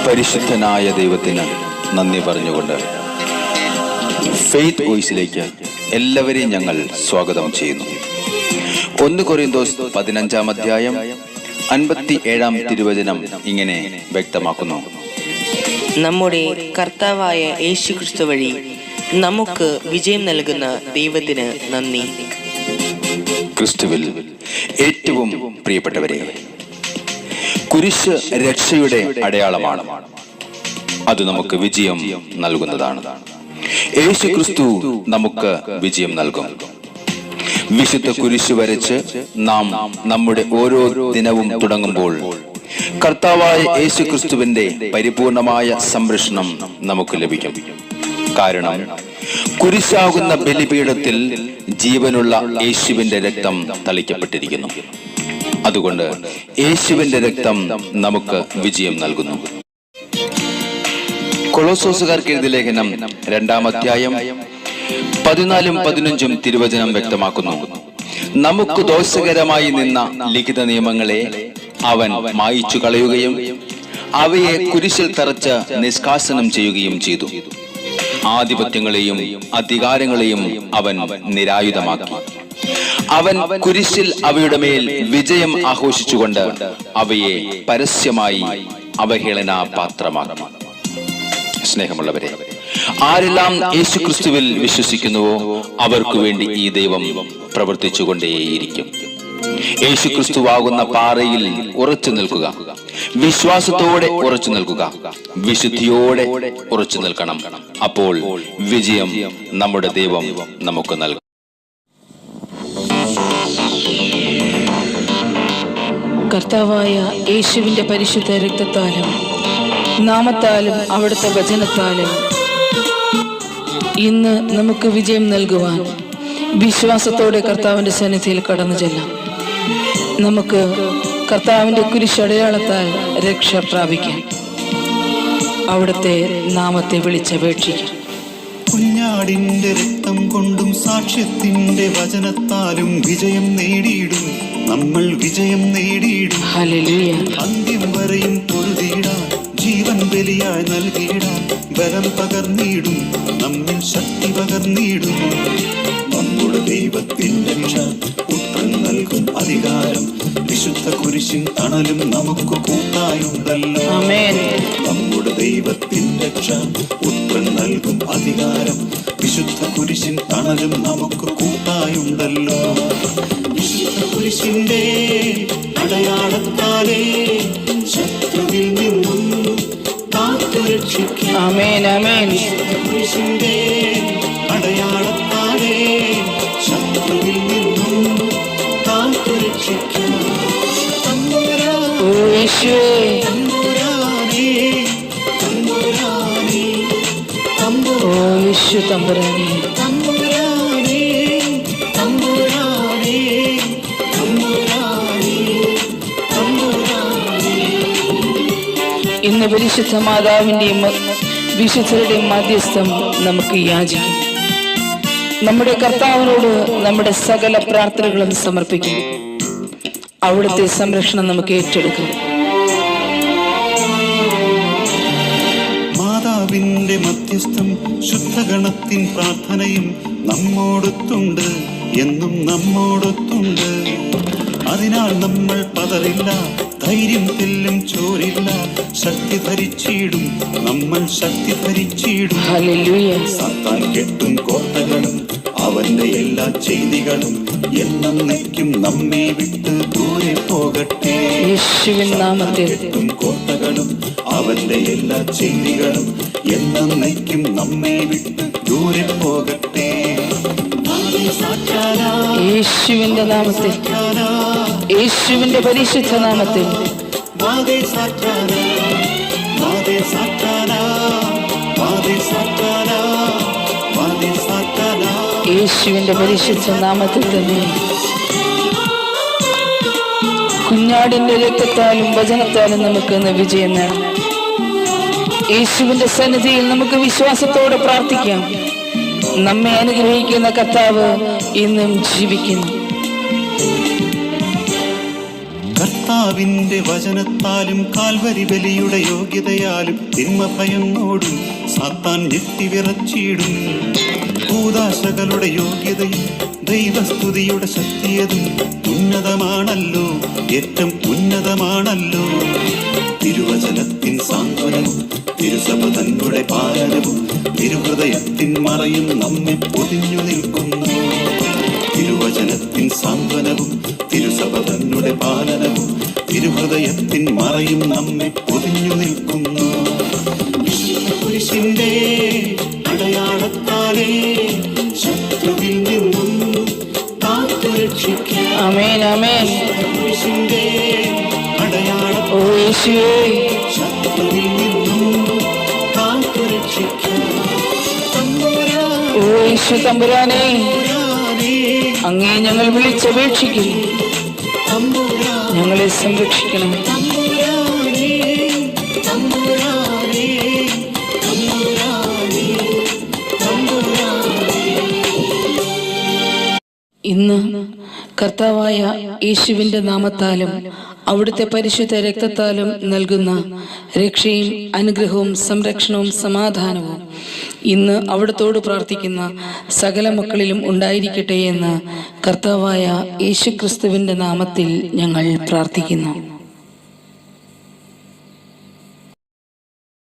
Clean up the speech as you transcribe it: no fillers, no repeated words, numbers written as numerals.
പരിശുദ്ധനായ ദൈവത്തിന് നന്ദി പറഞ്ഞുകൊണ്ട് ഫെയ്ത്ത് വോയിസിലേക്ക് എല്ലാവരെയും ഞങ്ങൾ സ്വാഗതം ചെയ്യുന്നു. 1 കൊരിന്തോസ് 15-ാം അധ്യായം 57-ാം തിരുവചനം ഇങ്ങനെ വ്യക്തമാക്കുന്നു: നമ്മുടെ കർത്താവായ യേശുക്രിസ്തു വഴി നമുക്ക് വിജയം നൽകുന്ന ദൈവത്തിന് നന്ദി. ക്രിസ്തുവിൽ ഏറ്റവും പ്രിയപ്പെട്ടവരെ, കുരിശ് രക്ഷയുടെ അടയാളമാണ്. അത് നമുക്ക് വിജയം നൽകുന്നതാണ്. യേശു ക്രിസ്തു നമുക്ക് വിജയം നൽകും. വിശുദ്ധ കുരിശ് വരച്ച് നാം നമ്മുടെ ഓരോ ദിനവും തുടങ്ങുമ്പോൾ കർത്താവായ യേശു ക്രിസ്തുവിന്റെ പരിപൂർണമായ സംരക്ഷണം നമുക്ക് ലഭിക്കും. കാരണം കുരിശാകുന്ന ബലിപീഠത്തിൽ ജീവനുള്ള യേശുവിന്റെ രക്തം തളിക്കപ്പെട്ടിരിക്കുന്നു. അതുകൊണ്ട് യേശുവിന്റെ രക്തം നമുക്ക് വിജയം നൽകുന്നു. കൊളോസ്സോസുകാർക്ക് എഴുതിയ ലേഖനം 2-ാം അധ്യായം 14-15 തിരുവചനം വ്യക്തമാക്കുന്നു: നമുക്ക് ദോഷകരമായി നിന്ന ലിഖിത നിയമങ്ങളെ അവൻ മായിച്ചു കളയുകയും അവയെ കുരിശിൽ തറച്ച് നിഷ്കാസനം ചെയ്യുകയും ചെയ്തു. ആധിപത്യങ്ങളെയും അധികാരങ്ങളെയും അവൻ നിരായുധമാക്കി. അവൻ കുരിശിൽ അവയുടെ മേൽ വിജയം ആഘോഷിച്ചുകൊണ്ട് അവയെ പരസ്യമായി അവഹേളനാ പാത്രമാക്കി. സ്നേഹമുള്ളവരെ, ആരെല്ലാം യേശു ക്രിസ്തുവിൽ വിശ്വസിക്കുന്നുവോ അവർക്ക് വേണ്ടി ഈ ദൈവം പ്രവർത്തിച്ചുകൊണ്ടേയിരിക്കും. യേശു ക്രിസ്തുവാകുന്ന പാറയിൽ ഉറച്ചു നിൽക്കുക. വിശ്വാസത്തോടെ ഉറച്ചു നിൽക്കുക. വിശുദ്ധിയോടെ ഉറച്ചു നിൽക്കണം. അപ്പോൾ വിജയം നമ്മുടെ ദൈവം നമുക്ക് നൽകും. കർത്താവായ യേശുവിന്റെ പരിശുദ്ധ രക്തത്താലും നാമത്താലും അവിടുത്തെ വചനത്താലും ഇന്ന് നമുക്ക് വിജയം നൽകുവാൻ വിശ്വാസത്തോടെ കർത്താവിന്റെ സന്നിധിയിൽ കടന്നു ചെല്ലാം. നമുക്ക് കർത്താവിന്റെ കുരിശടയാളത്താൽ രക്ഷ പ്രാപിക്കാം. അവിടുത്തെ നാമത്തെ വിളിച്ചപേക്ഷിക്കാം. കുഞ്ഞാടിന്റെ രക്തം കൊണ്ടും സാക്ഷ്യത്തിന്റെ വചനത്താലും വിജയം നേടിയിടും. നമ്മൾ വിജയം നേടിയിടും. ഹല്ലേലൂയ. അന്ത്യം വരെയും പൊരുതിയിടാൻ ജീവൻ ബലിയായി നൽകിയിടാൻ ബലം പകർന്നിടും. നമ്മിൽ ശക്തി പകർന്നിടും. നമ്മുടെ ദൈവത്തിന്റെ രക്ഷ പുത്രൻ നൽകും അധികാരം. വിശുദ്ധ കുരിശിൻ തണലും നമുക്ക് കൂട്ടായുണ്ടല്ലോ. ആമേൻ. നമ്മുടെ ദൈവത്തിന്റെ രക്ഷ പുത്രൻ നൽകും അധികാരം. വിശുദ്ധ കുരിശിൻ തണലും നമുക്ക് കൂട്ടായുണ്ടല്ലോ. വിശുദ്ധ കുരിശിന്റെ അടയാളത്താലേ ശത്രുവിൽ നിന്നും കാത്തുരക്ഷിക്കാം. ആമേൻ, ആമേൻ. വിശുദ്ധ കുരിശിന്റെ അടയാളത്താലേ ശത്രുവിൽ നിന്നും കാത്തുരക്ഷിക്കാം. ഓ യേശുവേ, തമ്പുരാനേ, തമ്പുരാനേ, ഓ യേശു തമ്പുരാനേ, തമ്പുരാനേ, തമ്പുരാനേ, തമ്പുരാനേ, തമ്പുരാനേ. ഇന്ന് പരിശുദ്ധ മാതാവിന്റെയും വിശുദ്ധരുടെയും മധ്യസ്ഥം നമുക്ക് യാചിക്കും. നമ്മുടെ കർത്താവിനോട് നമ്മുടെ സകല പ്രാർത്ഥനകളും സമർപ്പിക്കും. അവിടുത്തെ സംരക്ഷണം നമുക്ക് ഏറ്റെടുക്കാം. മാതാവിന്റെ മധ്യസ്ഥം ശുദ്ധഗണത്തിൻ പ്രാർത്ഥനയും നമ്മോടൊത്തുണ്ട്, എന്നും നമ്മോടൊത്തുണ്ട്. അതിനാൽ നമ്മൾ പതറില്ല, ധൈര്യം തെല്ലും ചോരില്ല. ശക്തി ധരിച്ചിടും, നമ്മൾ ശക്തി ധരിച്ചിടും. ഹല്ലേലൂയ. സാത്താൻ കെട്ടും കോട്ടകളും അവന്റെ എല്ലാ ചെയ്തികളും എന്നേക്കും നമ്മെ വിട്ട് ദൂരെ പോകട്ടെ. യേശുവിൻ നാമത്തിൽ കെട്ടും കോട്ടകളും അവന്റെ എല്ലാ ചെയ്തികളും എന്നേക്കും നമ്മെ വിട്ട് ദൂരെ പോകട്ടെ. യേശുവിന്റെ നാമത്തിൽ, യേശുവിന്റെ പരിശുദ്ധ നാമത്തിൽ യേശുവിന്റെ പരിശുദ്ധ നാമത്തിൽ തന്നെ കുഞ്ഞാടിന്റെ രക്തത്താലും വചനത്താലും നമുക്ക് ഇന്ന് വിജയം നേടാം. യേശുവിന്റെ സന്നിധിയിൽ നമുക്ക് വിശ്വാസത്തോടെ പ്രാർത്ഥിക്കാം. നമ്മെ അനുഗ്രഹിക്കുന്ന കർത്താവ് ഇന്നും ജീവിക്കുന്നു. കർത്താവിന്റെ വചനത്താലും കാൽവരി ബലിയുടെ യോഗ്യതയാലും തിന്മ ഭയന്നോടും സാത്താൻ ഞെട്ടിവിറച്ചിടും. കൂദാശകളുടെ യോഗ്യതയും ദൈവസ്തുതിയുടെ ശക്തിയതും ഉന്നതമാണല്ലോ, ഏറ്റവും ഉന്നതമാണല്ലോ. തിരുവചനത്തിൻ സാന്ത്വനവും തിരുസഭ തങ്ങളുടെ പാലനവും തിരുഹൃദയത്തിൻ മറയും നമ്മെ പൊതിഞ്ഞു നിൽക്കുന്നു. തിരുവചനത്തിൻ സാന്ത്വനവും തിരുസഭ തങ്ങളുടെ പാലനവും തിരുഹൃദയത്തിൻ മറയും നമ്മെ പൊതിഞ്ഞു നിൽക്കുന്നു. കുരിശിന്റെ അടയാളത്താലേ ശത്രുവിൽ നിന്നും കാത്തുരക്ഷിക്കാം. ആമേൻ ആമേൻ. കുരിശിന്റെ ഓ യേശുവേ, ശത്രുവിൽ നിന്നും കാത്തുരക്ഷിക്കാം. ഓ യേശു തമ്പുരാനെ, അങ്ങേ ഞങ്ങൾ വിളിച്ചപേക്ഷിക്കും. ഞങ്ങളെ സംരക്ഷിക്കണം. ഇന്ന് കർത്താവായ യേശുവിന്റെ നാമത്താലും അവിടുത്തെ പരിശുദ്ധ രക്തത്താലും നൽകുന്ന രക്ഷയും അനുഗ്രഹവും സംരക്ഷണവും സമാധാനവും ഇന്ന് അവിടുത്തോട് പ്രാർത്ഥിക്കുന്ന സകല മക്കളിലും ഉണ്ടായിരിക്കട്ടെ എന്ന് കർത്താവായ യേശുക്രിസ്തുവിന്റെ നാമത്തിൽ ഞങ്ങൾ പ്രാർത്ഥിക്കുന്നു.